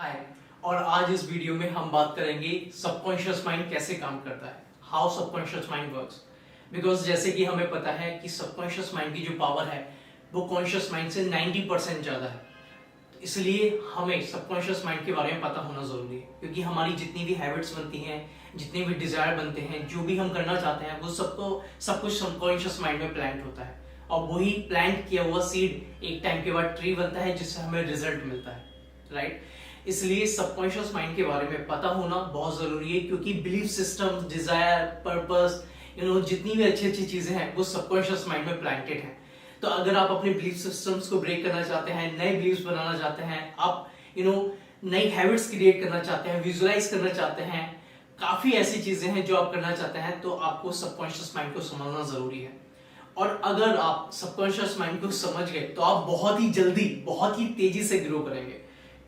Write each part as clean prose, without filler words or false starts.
हाय। और आज इस वीडियो में हम बात करेंगे सबकॉन्शियस माइंड कैसे काम करता है, how subconscious mind works. Because जैसे कि हमें पता है कि सबकॉन्शियस माइंड की जो पावर है वो कॉन्शियस माइंड से 90% ज्यादा है। इसलिए हमें सबकॉन्शियस माइंड के बारे में पता होना जरूरी है, क्योंकि हमारी जितनी भी हैबिट्स बनती हैं, जितने भी डिजायर बनते हैं, जो भी हम करना चाहते हैं, वो सब कुछ सबकॉन्शियस माइंड में प्लांट होता है। और वही प्लांट किया हुआ सीड एक टाइम के बाद ट्री बनता है, जिससे हमें रिजल्ट मिलता है, राइट। इसलिए सबकॉन्शियस माइंड के बारे में पता होना बहुत जरूरी है, क्योंकि बिलीफ सिस्टम, डिजायर, पर्पस, जितनी भी अच्छी अच्छी चीजें हैं वो सबकॉन्शियस माइंड में प्लांटेड हैं। तो अगर आप अपने बिलीफ सिस्टम्स को ब्रेक करना चाहते हैं, नए बिलीफ्स बनाना चाहते हैं, आप नई हैबिट्स क्रिएट करना चाहते हैं, विजुअलाइज करना चाहते हैं, काफी ऐसी चीजें हैं जो आप करना चाहते हैं, तो आपको सबकॉन्शियस माइंड को समझना जरूरी है। और अगर आप सबकॉन्शियस माइंड को समझ गए तो आप बहुत ही जल्दी, बहुत ही तेजी से ग्रो करेंगे,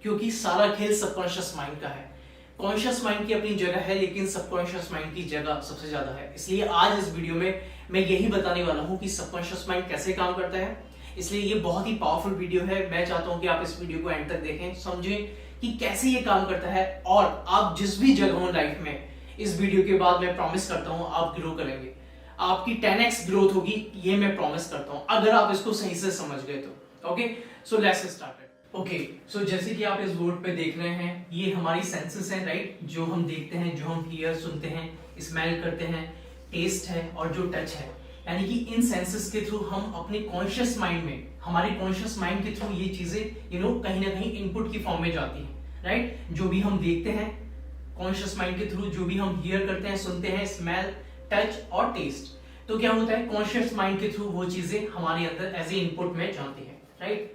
क्योंकि सारा खेल सबकॉन्शियस माइंड का है। कॉन्शियस माइंड की अपनी जगह है, लेकिन सबकॉन्शियस माइंड की जगह सबसे ज्यादा है। इसलिए आज इस वीडियो में मैं यही बताने वाला हूं कि सबकॉन्शियस माइंड कैसे काम करता है। इसलिए ये बहुत ही पावरफुल वीडियो है। मैं चाहता हूं कि आप इस वीडियो को एंड तक देखें, समझें कि कैसे ये काम करता है, और आप जिस भी जगह हो लाइफ में, इस वीडियो के बाद मैं प्रॉमिस करता हूं आप ग्रो करेंगे। आपकी 10x ग्रोथ होगी, ये मैं प्रॉमिस करता हूं, अगर आप इसको सही से समझ गए तो। Okay, so let's start. Okay, so जैसे कि आप इस बोर्ड पे देख रहे हैं, ये हमारी सेंसेस हैं, राइट। जो हम देखते हैं, जो हम हियर सुनते हैं, स्मेल करते हैं, टेस्ट है और जो टच है, यानी कि इन सेंसेस के थ्रू हम अपने कॉन्शियस माइंड में, हमारे कॉन्शियस माइंड के थ्रू ये चीजें कहीं ना कहीं इनपुट की फॉर्म में जाती हैं, राइट। जो भी हम देखते हैं कॉन्शियस माइंड के थ्रू, जो भी हम हियर करते हैं, सुनते हैं, स्मेल, टच और टेस्ट, तो क्या होता है, कॉन्शियस माइंड के थ्रू वो चीजें हमारे अंदर एज ए इनपुट में जाती है, राइट।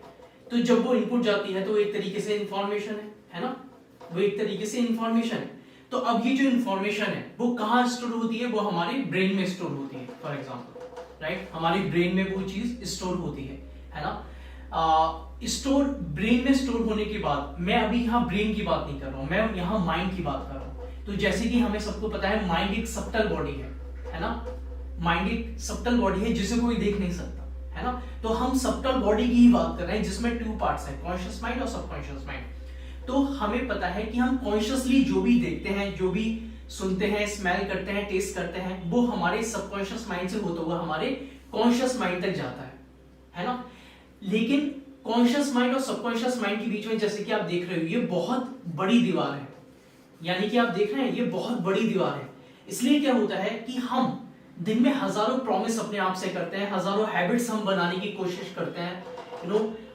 तो जब वो इनपुट जाती है तो एक तरीके से इंफॉर्मेशन है ना, वो एक तरीके से इंफॉर्मेशन है। तो अब ये जो इंफॉर्मेशन है वो कहाँ स्टोर होती है, वो हमारे ब्रेन में स्टोर होती है, फॉर एग्जांपल, राइट। हमारी ब्रेन में वो चीज स्टोर होती है ना। स्टोर ब्रेन में स्टोर होने के बाद, मैं अभी यहाँ ब्रेन की बात नहीं कर रहा हूँ, मैं यहाँ माइंड की बात कर रहा हूँ। तो जैसे कि हमें सबको पता है, माइंड एक सबटल बॉडी है ना। माइंड एक सबटल बॉडी है जिसे कोई देख नहीं सकता, है ना। तो हम सबटल बॉडी की ही बात कर रहे हैं, जिसमें 2 पार्ट्स हैं, कॉन्शियस माइंड और सबकॉन्शियस माइंड। तो हमें पता है कि हम कॉन्शियसली जो भी देखते हैं, जो भी सुनते हैं, स्मेल करते हैं, टेस्ट करते हैं, वो हमारे सबकॉन्शियस माइंड से होता हुआ हमारे कॉन्शियस माइंड तक जाता है ना। लेकिन कॉन्शियस माइंड और सबकॉन्शियस माइंड के बीच में, जैसे कि आप देख रहे हो, ये बहुत बड़ी दीवार है। यानी कि आप देख रहे हैं, ये बहुत बड़ी दीवार है। इसलिए क्या होता है कि हम दिन में हजारों प्रॉमिस अपने आप से करते हैं, हजारों हैबिट्स हम बनाने की कोशिश करते हैं,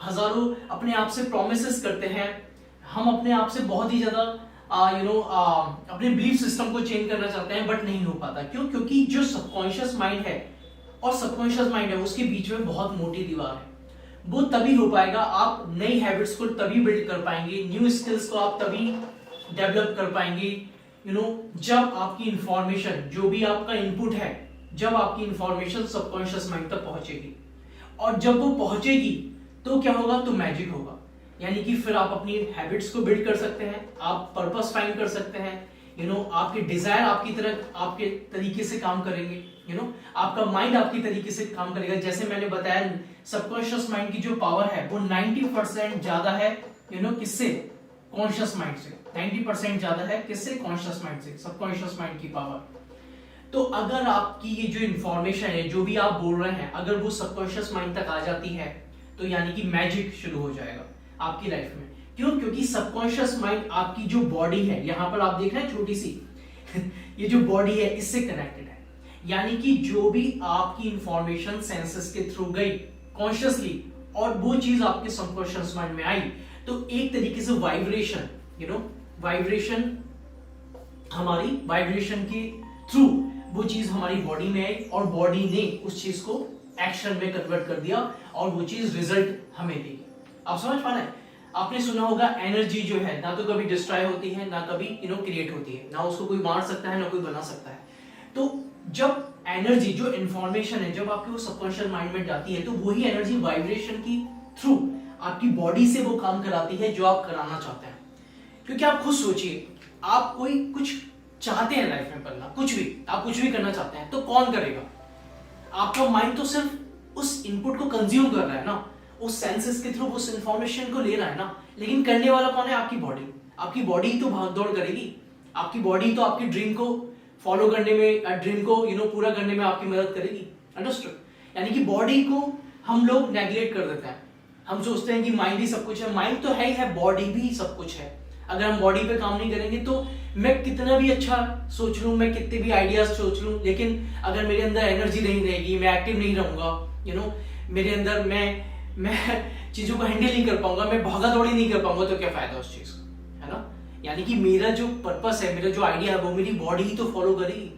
हजारों अपने आप से प्रॉमिसेस करते हैं। हम अपने आप से बहुत ही ज्यादा अपने बिलीफ सिस्टम को चेंज करना चाहते हैं, बट नहीं हो पाता। क्यों? क्योंकि जो सबकॉन्शियस माइंड है और सबकॉन्शियस माइंड है, उसके बीच में बहुत मोटी दीवार है। वो तभी हो पाएगा, आप नई हैबिट्स को तभी बिल्ड कर पाएंगे, न्यू स्किल्स को आप तभी डेवलप कर पाएंगे, जब आपकी इंफॉर्मेशन, जो भी आपका इनपुट है, जब आपकी इंफॉर्मेशन सबकॉन्शियस माइंड तक पहुंचेगी। और जब वो पहुंचेगी तो क्या होगा, तो मैजिक होगा। यानी कि फिर आप अपनी हैबिट्स को बिल्ड कर सकते हैं, आप पर्पस फाइंड कर सकते हैं, आपके डिजायर आपकी तरह, आपके तरीके से काम करेंगे, आपका माइंड आपकी तरीके से काम करेगा। जैसे मैंने बताया, सबकॉन्शियस माइंड की जो पावर है वो 90% ज्यादा है, किससे, कॉन्शियस माइंड से। 90% ज्यादा है किससे, कॉन्शियस माइंड से, सबकॉन्शियस माइंड की पावर। तो अगर आपकी ये जो इंफॉर्मेशन है, जो भी आप बोल रहे हैं, अगर वो सबकॉन्शियस माइंड तक आ जाती है, तो यानी कि मैजिक शुरू हो जाएगा आपकी लाइफ में। क्यों? क्योंकि सबकॉन्शियस माइंड आपकी जो बॉडी है, यहां पर आप देख रहे हैं छोटी सी ये जो बॉडी है, इससे कनेक्टेड है। यानी कि जो भी आपकी इंफॉर्मेशन सेंसेस के थ्रू गई कॉन्शियसली, और वो चीज आपके सबकॉन्शियस माइंड में आई, तो एक तरीके से वाइब्रेशन, वाइब्रेशन, हमारी वाइब्रेशन के थ्रू वो चीज हमारी बॉडी में आई, और बॉडी ने उस चीज को एक्शन में कन्वर्ट कर दिया, और वो चीज रिजल्ट हमें देगी। आप समझ पा रहे हैं? आपने सुना होगा, एनर्जी जो है ना तो कभी डिस्ट्रॉय होती है, ना कभी क्रिएट होती है, ना उसको कोई मार सकता है, ना कोई बना सकता है। तो जब एनर्जी, जो इंफॉर्मेशन है, जब आपके वो सबकॉन्शियस माइंड में जाती है, तो वही एनर्जी वाइब्रेशन की थ्रू आपकी बॉडी से वो काम कराती है जो आप कराना चाहते हैं। क्योंकि आप खुद सोचिए, आप कोई कुछ चाहते हैं लाइफ में करना, कुछ भी, आप कुछ भी करना चाहते हैं, तो कौन करेगा? आपका माइंड तो सिर्फ उस इनपुट को कंज्यूम कर रहा है ना, उस सेंसेस के थ्रू उस इंफॉर्मेशन को ले रहा है ना, लेकिन करने वाला कौन है? आपकी बॉडी। आपकी बॉडी ही तो भाग दौड़ करेगी, आपकी बॉडी तो आपकी ड्रीम को फॉलो करने में, ड्रीम को पूरा करने में आपकी मदद करेगी। अंडरस्टूड? यानी कि बॉडी को हम लोग नेग्लेक्ट कर देते हैं। हम सोचते हैं कि माइंड ही सब कुछ है, माइंड तो है ही है, बॉडी भी सब कुछ है। अगर हम बॉडी पे काम नहीं करेंगे तो मैं कितना भी अच्छा सोच लूं, मैं कितने भी आइडियाज सोच लूं, लेकिन अगर मेरे अंदर एनर्जी नहीं रहेगी, मैं एक्टिव नहीं रहूंगा, मेरे अंदर मैं चीजों को हैंडल नहीं कर पाऊंगा, मैं भागा दौड़ी नहीं कर पाऊंगा, तो क्या फायदा उस चीज का, है ना? यानी कि मेरा जो पर्पस है, मेरा जो आइडिया है, वो मेरी बॉडी ही तो फॉलो करेगी,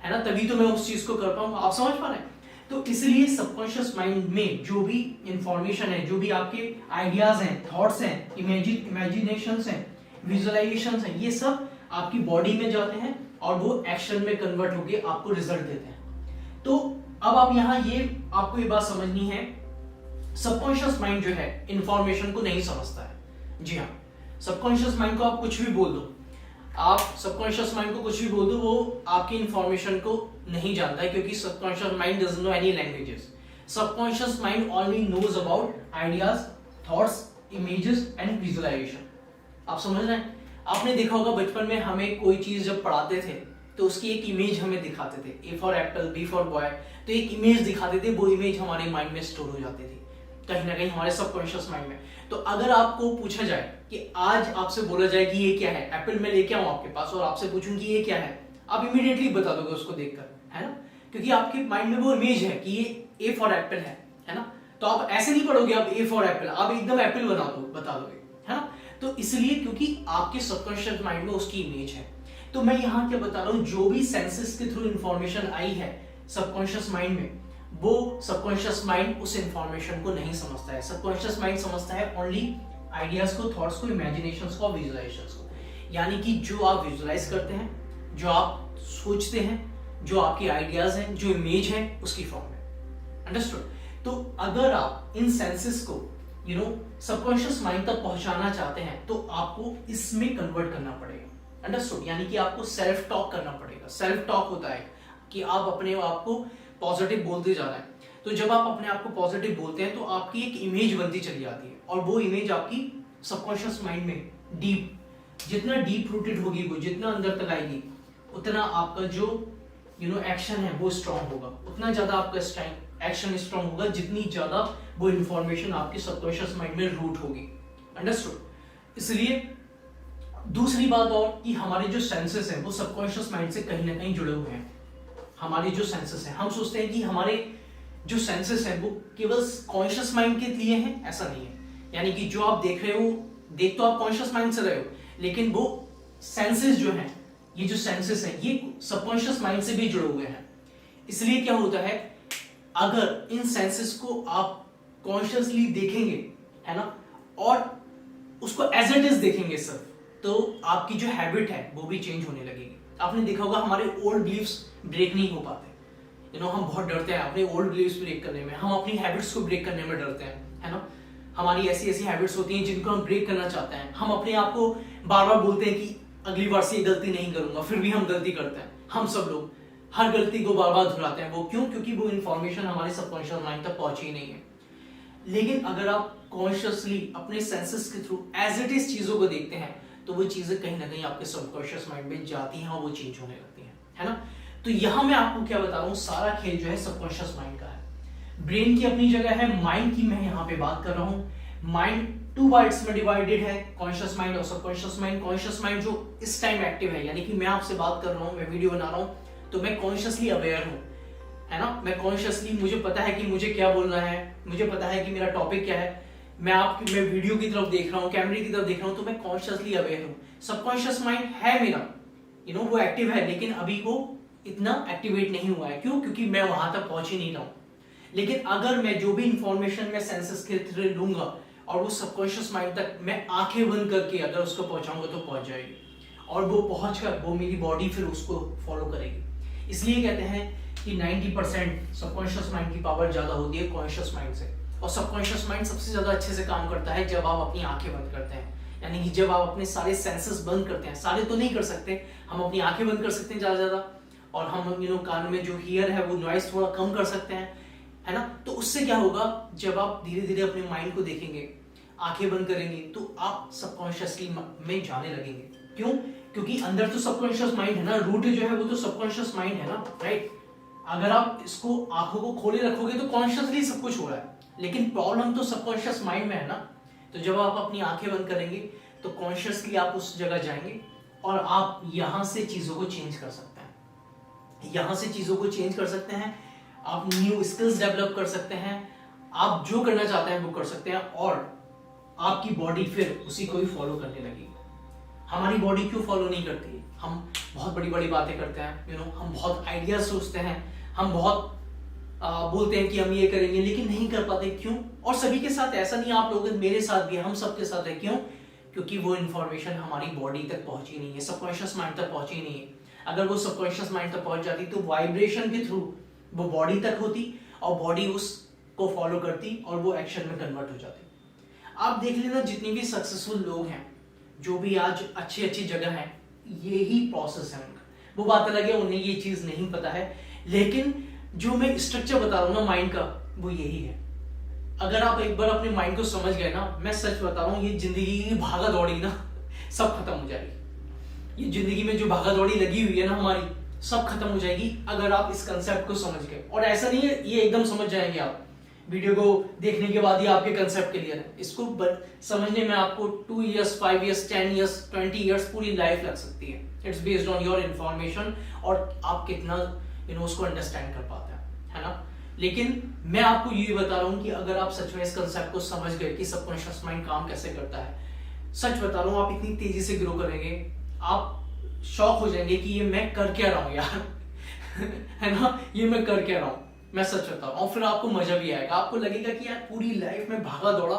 है ना? तभी तो मैं उस चीज को कर पाऊंगा। आप समझ पा रहे हैं? तो इसलिए सबकॉन्शियस माइंड में जो भी इंफॉर्मेशन है, जो भी आपके आइडियाज हैं, थॉट्स हैं, इमेजिनेशंस हैं, विजुअलाइजेशंस हैं, ये सब आपकी बॉडी में जाते हैं और वो एक्शन में कन्वर्ट होके आपको रिजल्ट देते हैं। तो अब आप यहाँ आपको ये बात समझनी है, सबकॉन्शियस माइंड जो है इंफॉर्मेशन को नहीं समझता है। जी हाँ, सबकॉन्शियस माइंड को आप कुछ भी बोल दो, आप सबकॉन्शियस माइंड को कुछ भी बोल दो, वो आपकी इंफॉर्मेशन को नहीं जानता है, क्योंकि subconscious mind doesn't know any languages. Subconscious mind only knows about ideas, thoughts, images and visualisation. आप समझ रहे हैं? आपने देखा होगा बचपन में हमें कोई चीज जब पढ़ाते थे तो उसकी एक इमेज हमें दिखाते थे, A for apple, B for boy, तो एक इमेज दिखाते थे, वो इमेज हमारे माइंड में स्टोर हो जाती थी कहीं ना कहीं हमारे सबकॉन्शियस माइंड में। तो अगर आपको पूछा जाए कि आज आपसे बोला जाए कि ये क्या है, एप्पल मैं लेके आऊं आपके पास और आपसे पूछूं कि ये क्या है, आप इमीडिएटली बता दोगे उसको देखकर, है ना? क्योंकि आपके माइंड में वो इमेज है कि ये ए फॉर एप्पल है ना? तो आप ऐसे नहीं पढ़ोगे आप ए फॉर एप्पल, आप एकदम एप्पल बता दोगे, है ना? तो इसलिए क्योंकि आपके सबकॉन्शियस माइंड में उसकी इमेज है। तो मैं यहाँ क्या बता रहा हूँ, जो भी सेंसेस के थ्रू इंफॉर्मेशन आई है सबकॉन्शियस माइंड में, वो सबकॉन्शियस माइंड उस इंफॉर्मेशन को नहीं समझता है। सबकॉन्शियस माइंड समझता है ओनली आइडियाज को, थॉट्स को, इमेजिनेशंस को, विजुअलाइजेशंस को। यानी कि जो आप विजुअलाइज करते हैं, जो आप सोचते हैं, जो आपके आइडियाज हैं, जो इमेज है, उसकी फॉर्म में। अंडरस्टूड? तो अगर आप इन सेंसेस को सबकॉन्शियस माइंड तक पहुंचाना चाहते हैं तो आपको इसमें कन्वर्ट करना पड़ेगा। अंडरस्टूड? यानी कि आपको सेल्फ टॉक करना पड़ेगा। सेल्फ टॉक होता है कि आप अपने आप को पॉजिटिव बोलते जा रहे हैं। तो जब आप अपने आप को पॉजिटिव बोलते हैं तो आपकी एक इमेज बनती चली जाती है, और वो इमेज आपकी सबकॉन्शियस माइंड में जितना डीप रूटेड होगी, वो जितना अंदर तक आएगी, उतना आपका जो एक्शन है वो स्ट्रांग होगा, उतना ज्यादा आपका एक्शन स्ट्रांग होगा, जितनी ज्यादा वो इंफॉर्मेशन आपके सबकॉन्शियस माइंड में रूट होगी। अंडरस्टूड? इसलिए दूसरी बात और कि हमारे जो सेंसेस हैं वो सबकॉन्शियस माइंड से कहीं ना कहीं जुड़े हुए हैं। हमारी जो सेंसेस हैं, हम सोचते हैं कि हमारे जो सेंसेस हैं वो केवल कॉन्शियस माइंड के लिए हैं, ऐसा नहीं है। यानी कि जो आप देख रहे हो, देख तो आप कॉन्शियस माइंड से रहे हो, लेकिन वो सेंसेस जो हैं, ये जो सेंसेस हैं, ये सबकॉन्शियस माइंड से भी जुड़े हुए हैं। इसलिए क्या होता है, अगर इन सेंसेस को आप कॉन्शियसली देखेंगे, है ना, और उसको एज इट इज देखेंगे सिर्फ, तो आपकी जो हैबिट है वो भी चेंज होने लगेगी। आपने देखा होगा हमारे ओल्ड बिलीफ्स ब्रेक नहीं हो पाते। हम बहुत डरते हैं अपने ओल्ड बिलीफ्स ब्रेक करने में, हम अपनी हैबिट्स को ब्रेक करने में डरते हैं, है ना? हमारी ऐसी हैबिट्स होती हैं जिनको हम ब्रेक करना चाहते हैं। हम अपने आप को बार बार बोलते हैं कि अगली बार से ये गलती नहीं करूंगा, फिर भी हम गलती करते हैं। हम सब लोग हर गलती को बार बार दोहराते हैं। वो क्यों? क्योंकि वो इंफॉर्मेशन हमारे सबकॉन्शियस माइंड तक पहुंची ही नहीं है। लेकिन अगर आप कॉन्शियसली अपने सेंसेस के थ्रू एज इट इज चीजों को देखते हैं तो वो चीजें कहीं ना कहीं आपके सबकॉन्शियस माइंड में जाती हैं और वो चेंज होने लगती हैं, है ना? तो यहां मैं आपको क्या बता रहा हूं, सारा खेल जो है सबकॉन्शियस माइंड का है। ब्रेन की अपनी जगह है, माइंड की मैं यहाँ पे बात कर रहा हूँ। माइंड 2 पार्ट्स में डिवाइडेड है, कॉन्शियस माइंड और सबकॉन्शियस माइंड। कॉन्शियस माइंड जो इस टाइम एक्टिव है, यानी कि मैं आपसे बात कर रहा हूँ, मैं वीडियो बना रहा हूँ, तो मैं कॉन्शियसली अवेयर हूँ, है ना? मैं कॉन्शियसली, मुझे पता है कि मुझे क्या बोलना है, मुझे पता है कि मेरा टॉपिक क्या है, मैं वीडियो की तरफ देख रहा हूँ, कैमरे की तरफ देख रहा हूँ, तो मैं कॉन्शियसली अवेयर हूँ। सबकॉन्शियस माइंड है मेरा, वो एक्टिव है, लेकिन अभी वो इतना एक्टिवेट नहीं हुआ है। क्यों? क्योंकि मैं वहां तक पहुंच ही नहीं रहा हूं। लेकिन अगर मैं जो भी इंफॉर्मेशन मैं सेंसेस के थ्रू लूंगा और वो सबकॉन्शियस माइंड तक मैं आंखें बंद करके अगर उसको पहुंचाऊंगा तो पहुंच जाएगी, और वो पहुंचकर वो मेरी बॉडी फिर उसको फॉलो करेगी। इसलिए कहते हैं कि 90% सबकॉन्शियस माइंड की पावर ज्यादा होती है कॉन्शियस माइंड से। और सबकॉन्शियस माइंड सबसे ज्यादा अच्छे से काम करता है जब आप अपनी आंखें बंद करते हैं, यानी कि जब आप अपने सारे सेंसेस बंद करते हैं। सारे तो नहीं कर सकते, हम अपनी आंखें बंद कर सकते हैं ज्यादा, और हम कान में जो हियर है वो नॉइस थोड़ा कम कर सकते हैं, है ना? तो उससे क्या होगा, जब आप धीरे धीरे अपने माइंड को देखेंगे, आंखें बंद करेंगे तो आप सबकॉन्शियसली में जाने लगेंगे। क्यों? क्योंकि अंदर तो सबकॉन्शियस माइंड है ना, रूट जो है वो तो सबकॉन्शियस माइंड है ना, राइट। अगर आप इसको आंखों को खोले रखोगे तो कॉन्शियसली सब कुछ हो रहा है, लेकिन प्रॉब्लम तो सबकॉन्शियस माइंड में है ना। तो जब आप अपनी आंखें बंद करेंगे तो कॉन्शियसली आप उस जगह जाएंगे और आप यहां से चीजों को चेंज कर सकते हैं, यहां से चीजों को चेंज कर सकते हैं, आप न्यू स्किल्स डेवलप कर सकते हैं, आप जो करना चाहते हैं वो कर सकते हैं, और आपकी बॉडी फिर उसी को ही फॉलो करने लगेगी। हमारी बॉडी क्यों फॉलो नहीं करती? हम बहुत बड़ी बड़ी बातें करते हैं, हम बहुत आइडियाज सोचते हैं, हम बहुत बोलते हैं कि हम ये करेंगे, लेकिन नहीं कर पाते। क्यों? और सभी के साथ ऐसा नहीं, आप लोग, मेरे साथ भी, हम सबके साथ है। क्यों? क्योंकि वो इन्फॉर्मेशन हमारी बॉडी तक पहुंची नहीं है, सबकॉन्शियस माइंड तक पहुंची नहीं है। अगर वो सबकॉन्शियस माइंड तक पहुंच जाती तो वाइब्रेशन के थ्रू वो बॉडी तक होती और बॉडी उसको फॉलो करती और वो एक्शन में कन्वर्ट हो जाती। आप देख लेना, जितने भी सक्सेसफुल लोग हैं, जो भी आज अच्छी अच्छी जगह हैं, यही प्रोसेस है उनका। वो बात अलग है, उन्हें ये चीज नहीं पता है, लेकिन जो मैं स्ट्रक्चर बता रहा हूं ना माइंड का, वो यही है। अगर आप एक बार अपने माइंड को समझ गए ना, मैं सच बता रहा हूं, ये जिंदगी की भागा दौड़ी ना सब खत्म हो जाएगी। ये जिंदगी में जो भागा दौड़ी लगी हुई है ना हमारी, सब खत्म हो जाएगी अगर आप इस कंसेप्ट को समझ गए। और ऐसा नहीं है ये एकदम समझ जाएंगे आप, वीडियो को देखने के बाद ही आपके कंसेप्ट क्लियर है। इसको समझने में आपको 2 इयर्स, 5 इयर्स, 10 इयर्स, 20 इयर्स, पूरी लाइफ लग सकती है। It's based on your information और आप कितना उसको अंडरस्टैंड कर पाते हैं, है ना। लेकिन मैं आपको ये बता रहा हूँ कि अगर आप सच में इस कंसेप्ट को समझ गए कि सबकॉन्शियस माइंड काम कैसे करता है, सच बता रहा हूँ, आप इतनी तेजी से ग्रो करेंगे, आप शॉक हो जाएंगे कि ये मैं कर क्या रहा हूँ यार है ना, ये मैं कर क्या रहा हूँ, मैं सच बता रहा हूँ। फिर आपको मजा भी आएगा, आपको लगेगा कि यार पूरी लाइफ में भागा दौड़ा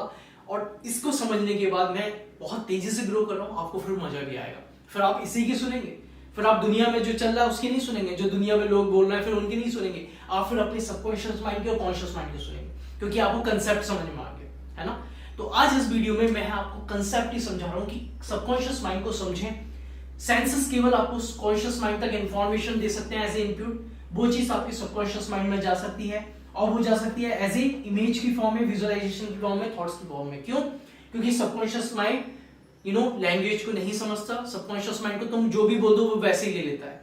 और इसको समझने के बाद मैं बहुत तेजी से ग्रो कर रहा हूँ, आपको फिर मजा भी आएगा। फिर आप इसी की सुनेंगे, फिर आप दुनिया में जो चल रहा है उसकी नहीं सुनेंगे, जो दुनिया में लोग बोल रहे हैं फिर उनकी नहीं सुनेंगे, आप फिर अपने सबकॉन्शियस माइंड के और कॉन्शियस माइंड के सुनेंगे, क्योंकि आपको कंसेप्ट समझ में आ गया, है ना। तो आज इस वीडियो में मैं आपको कंसेप्ट ही समझा रहा हूँ कि सबकॉन्शियस माइंड को समझें। सेंसेस केवल आपको कॉन्शियस माइंड तक इंफॉर्मेशन दे सकते हैं एज ए इनपुट, वो चीज आपकी सबकॉन्शियस माइंड में जा सकती है, और वो जा सकती है एज ए इमेज की फॉर्म में, विजुअलाइजेशन की फॉर्म में, थॉट्स की फॉर्म में। क्यों? क्योंकि सबकॉन्शियस माइंड लैंग्वेज को नहीं समझता। सबकॉन्शियस माइंड को तुम जो भी बोल दो वो वैसे ही ले लेता है।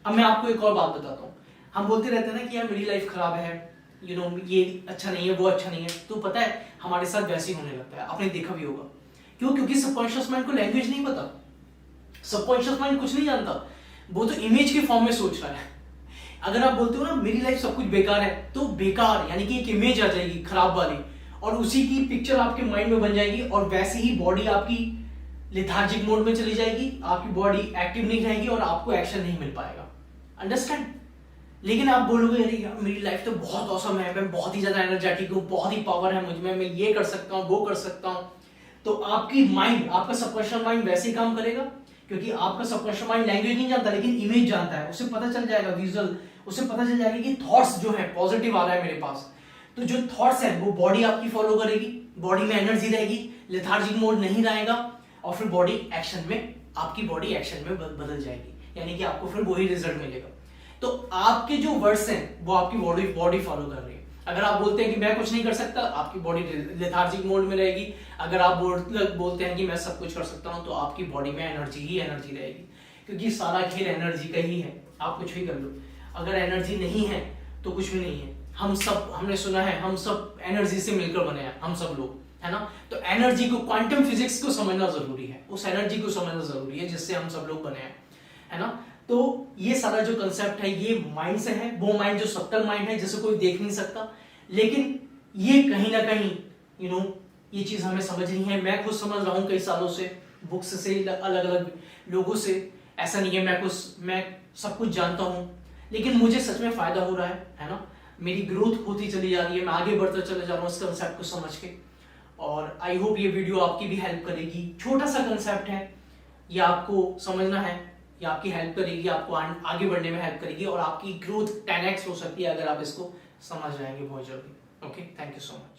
अब मैं आपको एक और बात बताता हूँ, हम बोलते रहते हैं ना कि यार मेरी लाइफ खराब है, ये अच्छा नहीं है, वो अच्छा नहीं है, तो पता है हमारे साथ वैसे ही होने लगता है, आपने देखा भी होगा। क्यों? क्योंकि सबकॉन्शियस माइंड को लैंग्वेज नहीं पता, सबकॉन्शियस माइंड कुछ नहीं जानता, वो तो इमेज के फॉर्म में सोच रहा है। अगर आप बोलते हो ना मेरी लाइफ सब कुछ बेकार है, तो बेकार यानी कि एक इमेज आ जाएगी खराब वाली, और उसी की पिक्चर आपके माइंड में बन जाएगी, और वैसे ही बॉडी आपकी लेथार्जिक मोड में चली जाएगी, आपकी बॉडी एक्टिव नहीं रहेगी और आपको एक्शन नहीं मिल पाएगा। अंडरस्टैंड? लेकिन आप बोलोगे अरे यार मेरी लाइफ तो बहुत औसम है, मैं बहुत ही ज्यादा एनर्जेटिक हूँ, बहुत ही पावर है मुझ में, मैं ये कर सकता हूँ, वो कर सकता हूँ, तो आपकी माइंड, आपका सबकॉन्शियस माइंड वैसे ही काम करेगा, क्योंकि आपका सबकॉन्शियस माइंड लैंग्वेज नहीं जानता लेकिन इमेज जानता है। उसे पता चल जाएगा विजुअल, उसे पता चल जाएगा कि थॉट्स जो है पॉजिटिव आ रहा है मेरे पास, तो जो थॉट्स है वो बॉडी आपकी फॉलो करेगी, बॉडी में एनर्जी रहेगी, लेथार्जिक मोड नहीं रहेगा, और फिर बॉडी एक्शन में, आपकी बॉडी एक्शन में बदल जाएगी, यानी कि आपको फिर वही रिजल्ट मिलेगा। तो आपके जो वर्ड्स हैं वो आपकी बॉडी फॉलो कर रही है। अगर आप बोलते हैं कि मैं कुछ नहीं कर सकता, आपकी बॉडी लेथार्जिक मोड में रहेगी। अगर आप बोलते हैं कि मैं सब कुछ कर सकता हूं, तो आपकी बॉडी में एनर्जी ही एनर्जी रहेगी, क्योंकि सारा खेल एनर्जी का ही है। आप कुछ भी कर लो, अगर एनर्जी नहीं है तो कुछ भी नहीं है। हमने सुना है हम सब एनर्जी से मिलकर बने हैं, हम सब लोग, है ना। तो एनर्जी को, क्वांटम फिजिक्स को समझना जरूरी है, उस एनर्जी को समझना जरूरी है जिससे हम सब लोग बने हैं, है ना। तो ये सारा जो कंसेप्ट है ये माइंड से है, वो माइंड जो सब्टल माइंड है जिसे कोई देख नहीं सकता, लेकिन ये कहीं ना कहीं ये चीज हमें समझनी है। मैं खुद समझ रहा हूँ कई सालों से, बुक्स से, अलग अलग लोगों से। ऐसा नहीं है मैं सब कुछ जानता हूँ, लेकिन मुझे सच में फायदा हो रहा है ना। मेरी ग्रोथ होती चली जा रही है, मैं आगे बढ़ता चले जा रहा हूँ इस कंसेप्ट को समझ के, और आई होप ये वीडियो आपकी भी हेल्प करेगी। छोटा सा कंसेप्ट है, ये आपको समझना है, ये आपकी हेल्प करेगी, आपको आगे बढ़ने में हेल्प करेगी, और आपकी ग्रोथ 10x हो सकती है अगर आप इसको समझ जाएंगे बहुत जल्दी। Okay, thank you so much.